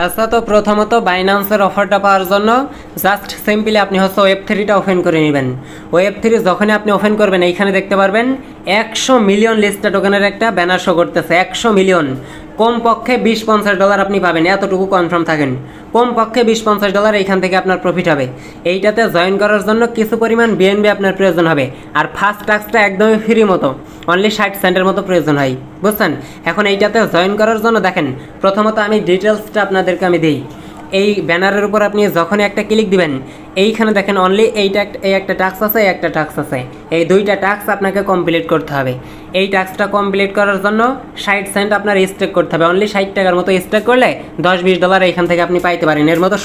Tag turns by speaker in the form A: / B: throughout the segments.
A: আচ্ছা, তো প্রথমত বাইন্যান্সের অফারটা পাওয়ার জন্য জাস্ট সিম্পলি আপনি হচ্ছে ওয়েব3টা ওপেন করে নেবেন। ওয়েব3 যখনই আপনি ওপেন করবেন এইখানে দেখতে পারবেন 100 মিলিয়ন লিস্টা টোকেনের একটা ব্যানার শো করতেছে। 100 মিলিয়ন, কমপক্ষে $20-50 আপনি পাবেন, এতটুকু কনফার্ম থাকেন। কমপক্ষে $20-50 এইখান থেকে আপনার প্রফিট হবে। এইটাতে জয়েন করার জন্য কিছু পরিমাণ বিএনবি আপনার প্রয়োজন হবে। আর ফার্স্ট টাস্কটা একদমই ফ্রি মতো, অনলি 60 সেন্টের মতো প্রয়োজন হয়, বুঝছেন? এখন এইটাতে জয়েন করার জন্য দেখেন, প্রথমত আমি ডিটেলসটা আপনাদেরকে আমি দিই। এই ব্যানারের উপর আপনি যখনই একটা ক্লিক দিবেন, এইখানে দেখেন অনলি এই একটা টাস্ক আছে, এই একটা টাস্ক আছে। এই দুইটা টাস্ক আপনাকে কমপ্লিট করতে হবে। এই টাস্কটা কমপ্লিট করার জন্য 60 সেন্ট আপনার স্টেক করতে হবে। অনলি 60 টাকার মতো স্টেক করলে $10-20 এইখান থেকে আপনি পাইতে পারেন। এর মতো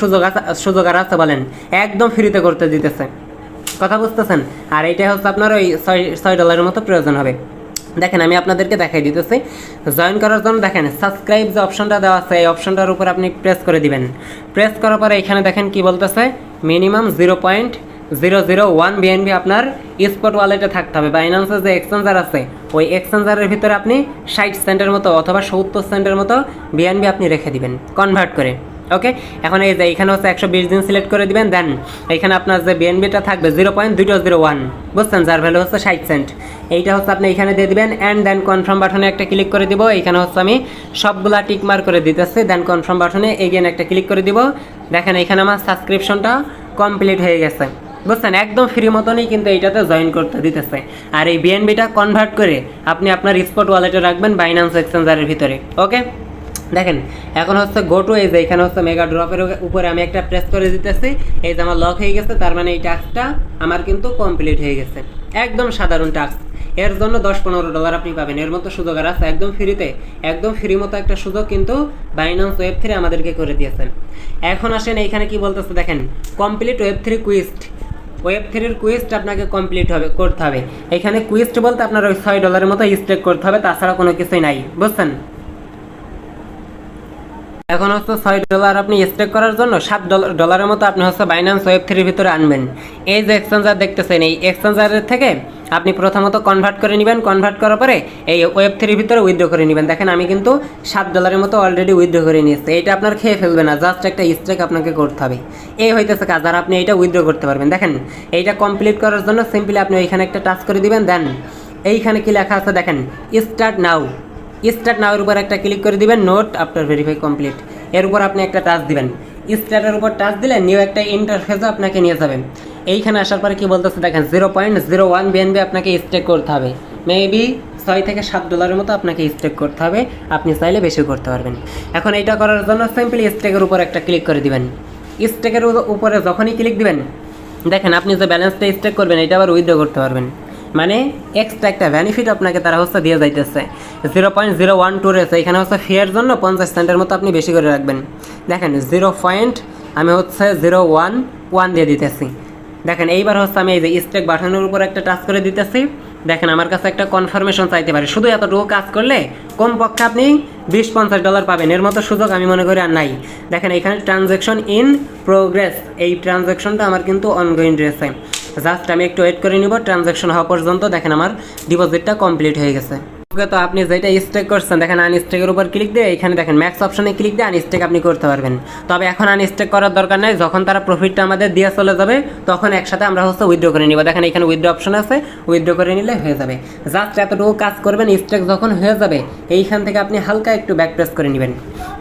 A: সুযোগ আর আছে বলেন? একদম ফ্রিতে করতে দিতেছে, কথা বুঝতেছেন? আর এইটাই হচ্ছে আপনার ওই $6 মতো প্রয়োজন হবে। দেখেন আমি আপনাদেরকে দেখাই দিতেছি। জয়েন করার জন্য দেখেন সাবস্ক্রাইব যে অপশনটা দেওয়া আছে, এই অপশনটার উপর আপনি প্রেস করে দিবেন। প্রেস করার পরে এখানে দেখেন কি বলতেছে, মিনিমাম 0.001 বিএনবি আপনার স্পট ওয়ালেটে থাকতে হবে। বাইন্যান্সের যে এক্সচেঞ্জার আছে, ওই এক্সচেঞ্জারের ভিতরে আপনি 60 সেন্টের মতো অথবা 70 সেন্টের মতো বিএনবি আপনি রেখে দিবেন কনভার্ট করে। ওকে, এখন এই যে এখানে হচ্ছে 120 দিন সিলেক্ট করে দিবেন। দেন এখানে আপনার যে বিএনবিটা থাকবে 0.201, বুঝছেন, যার ভ্যালু হচ্ছে 60 সেন্ট। এইটা হচ্ছে আপনি এখানে দিয়ে দিবেন অ্যান্ড দেন কনফার্ম বাটনে একটা ক্লিক করে দিব। এখানে হচ্ছে আমি সবগুলা টিক মার্ক করে দিতেছি। দেন কনফার্ম বাটনে এগেন একটা ক্লিক করে দিব। দেখেন এখানে আমার সাবস্ক্রিপশনটা কমপ্লিট হয়ে গেছে, বুঝছেন? একদম ফ্রি মতনই কিন্তু এইটাতে জয়েন করতে দিতেছে। আর এই বিএনবিটা কনভার্ট করে আপনি আপনার স্পট ওয়ালেটে রাখবেন বাইন্যান্স এক্সচেঞ্জারের ভিতরে। ওকে, দেখেন এখন হচ্ছে গো টু, এই যে এখানে হচ্ছে মেগা ড্রপের উপরে আমি একটা প্রেস করে দিতেছি। এই যে আমার লক হয়ে গেছে, তার মানে এই টাস্কটা আমার কিন্তু কমপ্লিট হয়ে গেছে। একদম সাধারণ টাস্ক, এর জন্য $10-15 আপনি পাবেন। এর মতো সুযোগ আর আছে একদম ফ্রিতে, একদম ফ্রি মতো একটা সুযোগ কিন্তু বাইন্যান্স ওয়েব3 আমাদেরকে করে দিয়েছেন। এখন আসেন এইখানে কি বলতেছে দেখেন, কমপ্লিট ওয়েব3 কুইস্ট। ওয়েব3-এর কুইস্ট আপনাকে কমপ্লিট করতে হবে। এখানে কুইস্ট বলতে আপনার ওই $6 মতো স্টেক করতে হবে, তাছাড়া কোনো কিছুই নাই, বুঝছেন? এখন হচ্ছে $6 আপনি স্টেক করার জন্য $7 মতো আপনি হচ্ছে বাইন্যান্স ওয়েব3-এর ভিতরে আনবেন। এই যে এক্সচেঞ্জার দেখতেছেন, এই এক্সচেঞ্জারের থেকে আপনি প্রথমত কনভার্ট করে নেবেন। কনভার্ট করার পরে এই ওয়েব3-এর ভিতরে উইথড্র করে নেবেন। দেখেন আমি কিন্তু $7 মতো অলরেডি উইথড্র করে নিয়েছি। এইটা আপনার খেয়ে ফেলবে না, জাস্ট একটা স্টেক আপনাকে করতে হবে। এই হইতেছে কাজ, আর আপনি এইটা উইথড্র করতে পারবেন। দেখেন এইটা কমপ্লিট করার জন্য সিম্পলি আপনি ওইখানে একটা টাচ করে দিবেন। দেন এইখানে কি লেখা আছে দেখেন, স্টার্ট নাও। স্টার্ট নাওয়ের উপর একটা ক্লিক করে দিবেন, নোট আফটার ভেরিফাই কমপ্লিট, এর উপর আপনি একটা টাচ দিবেন। স্টার্টের উপর টাচ দিলে নিউ একটা ইন্টারফেসে আপনাকে নিয়ে যাবেন। এইখানে আসার পরে কি বলতেছে দেখেন, 0.01 বিএনবি আপনাকে স্টেক করতে হবে। মেবি $6-7 মতো আপনাকে স্টেক করতে হবে, আপনি চাইলে বেশি করতে পারবেন। এখন এইটা করার জন্য সিম্পলি স্টেকের উপর একটা ক্লিক করে দিবেন। স্টেকের উপরে যখনই ক্লিক দিবেন, দেখেন আপনি যে ব্যালেন্সটা স্টেক করবেন এটা আবার উইথড্র করতে পারবেন। মানে এক্সট্রা একটা বেনিফিট আপনাকে তারা হচ্ছে দিয়ে যাইতেছে। 0.012 রয়েছে, এখানে হচ্ছে ফিয়ের জন্য 50 সেন্টের মতো আপনি বেশি করে রাখবেন। দেখেন আমি হচ্ছে 0.1 দিয়ে দিতেছি। দেখেন এইবার হচ্ছে আমি এই যে স্টেক বাটনের উপর একটা টাচ করে দিতেছি। দেখেন আমার কাছে একটা কনফার্মেশন চাইতে পারে। শুধু এতটুকু কাজ করলে কমপক্ষে আপনি $20-50 পাবেন। এর মতো সুযোগ আমি মনে করি আর নাই। দেখেন এখানে ট্রানজ্যাকশন ইন প্রোগ্রেস, এই ট্রানজ্যাকশনটা আমার কিন্তু অনগোয়িং রয়েছে। জাস্ট আমি একটু ওয়েট করে নিব ট্রানজ্যাকশন হওয়া পর্যন্ত। দেখেন আমার ডিপোজিটটা কমপ্লিট হয়ে গেছে। ওকে, তো আপনি যেটা স্টেক করছেন দেখেন আনস্টেকের উপর ক্লিক দিয়ে এখানে দেখেন ম্যাক্স অপশনে ক্লিক দিয়ে আনস্টেক আপনি করতে পারবেন। তবে এখন আনস্টেক করার দরকার নেই, যখন তারা প্রফিটটা আমাদের দিয়ে চলে যাবে তখন একসাথে আমরা হচ্ছে উইথড্র করে নিব। দেখেন এখানে উইথড্র অপশন আছে, উইথড্র করে নিলে হয়ে যাবে। জাস্ট এতটুকু কাজ করবেন, স্টেক যখন হয়ে যাবে এইখান থেকে আপনি হালকা একটু ব্যাক প্রেস করে নেবেন।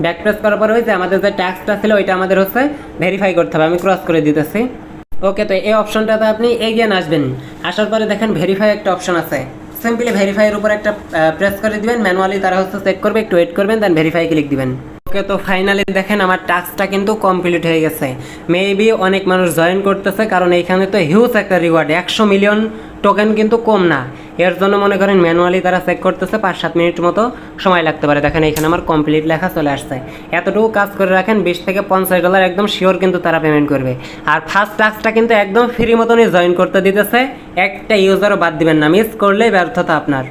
A: ব্যাক প্রেস করার পর হয়েছে আমাদের যে ট্যাক্সটা ছিল ওইটা আমাদের হচ্ছে ভেরিফাই করতে হবে। আমি ক্রস করে দিতেছি। ওকে, তো এই অপশনটাতে আপনি এগিয়ে আসবেন। আসার পরে দেখেন ভেরিফাই একটা অপশন আছে, সিম্পলি ভেরিফাইয়ের উপর একটা প্রেস করে দিবেন। ম্যানুয়ালি তারা হচ্ছে চেক করবে, একটু ওয়েট করবেন, দেন ভেরিফাই ক্লিক দিবেন। ওকে, তো ফাইনালি দেখেন আমার টাস্কটা কিন্তু কমপ্লিট হয়ে গেছে। মেবি অনেক মানুষ জয়েন করতেছে, কারণ এইখানে তো হিউজ একটা রিওয়ার্ড, 100 মিলিয়ন টোকেন কিন্তু কম না। এর জন্য মনে করেন ম্যানুয়ালি তারা চেক করতেছে, 5-7 মিনিট মতো সময় লাগতে পারে। দেখেন এখানে আমার কমপ্লিট লেখা চলে আসছে। এতটুকু কাজ করে রাখেন, $20-50 একদম শিওর কিন্তু তারা পেমেন্ট করবে। আর ফার্স্ট টাস্কটা কিন্তু একদম ফ্রি মতনই জয়েন করতে দিতেছে, একটা ইউজারও বাদ দিবেন না, মিস করলেই ব্যর্থতা আপনার।